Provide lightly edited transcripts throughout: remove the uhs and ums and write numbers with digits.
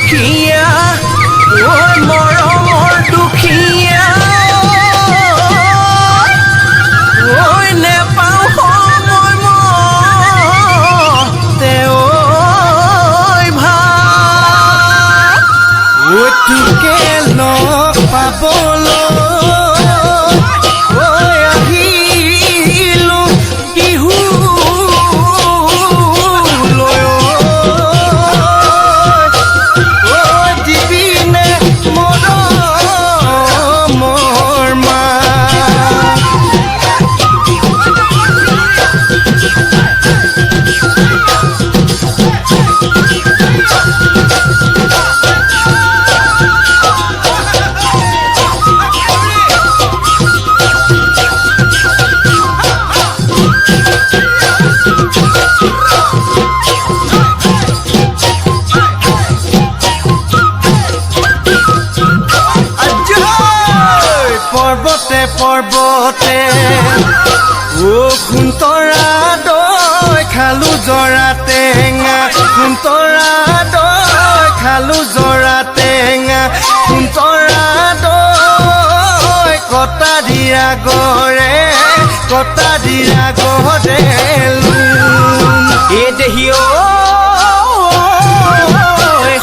দুখিয়া ঐ মৰমৰ দুখিয়া ঐ নেপাওঁ সময় তেওঁ ভাল তোকে লগ পাবলৈ পৰ্বতে ও খুন্তৰা দৈ খালো জৰা টেঙা খুন্তৰা দৈ খালো জৰা টেঙা খুন্তৰা দৈ কটা দিয়া গৰে এ দেহি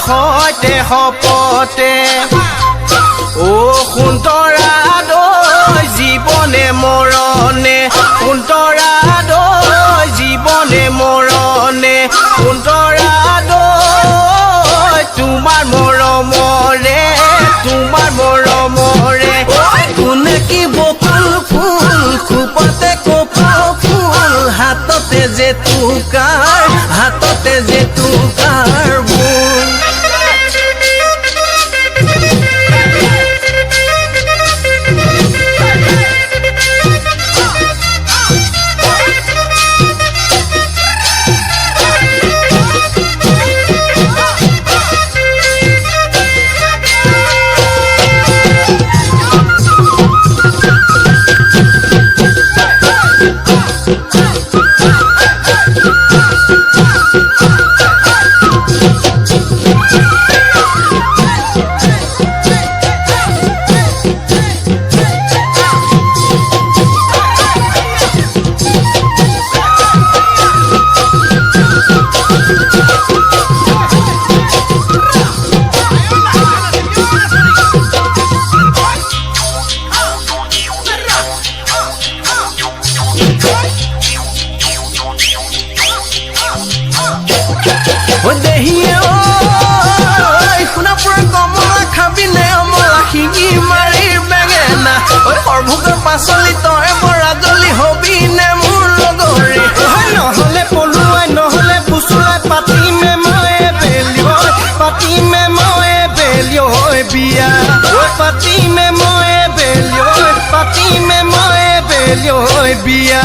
সৈতে সপতে ও খুন্তৰা জীৱনে মৰণে সুন্তৰা দৈ জীৱনে মৰণে সুন্তৰা দৈ তোমাৰ মৰমৰে কোনে কি বকুল ফুল খোপতে কপৌ ফুল হাততে যে টুকাৰ বোল পাচলি তই বৰাজলি হবি নে মোৰ লগৰে নহলে পলুৱাই নহলে ফুচুৰাই পাতিমে মই বিয়া পাতিমে মই বিয়া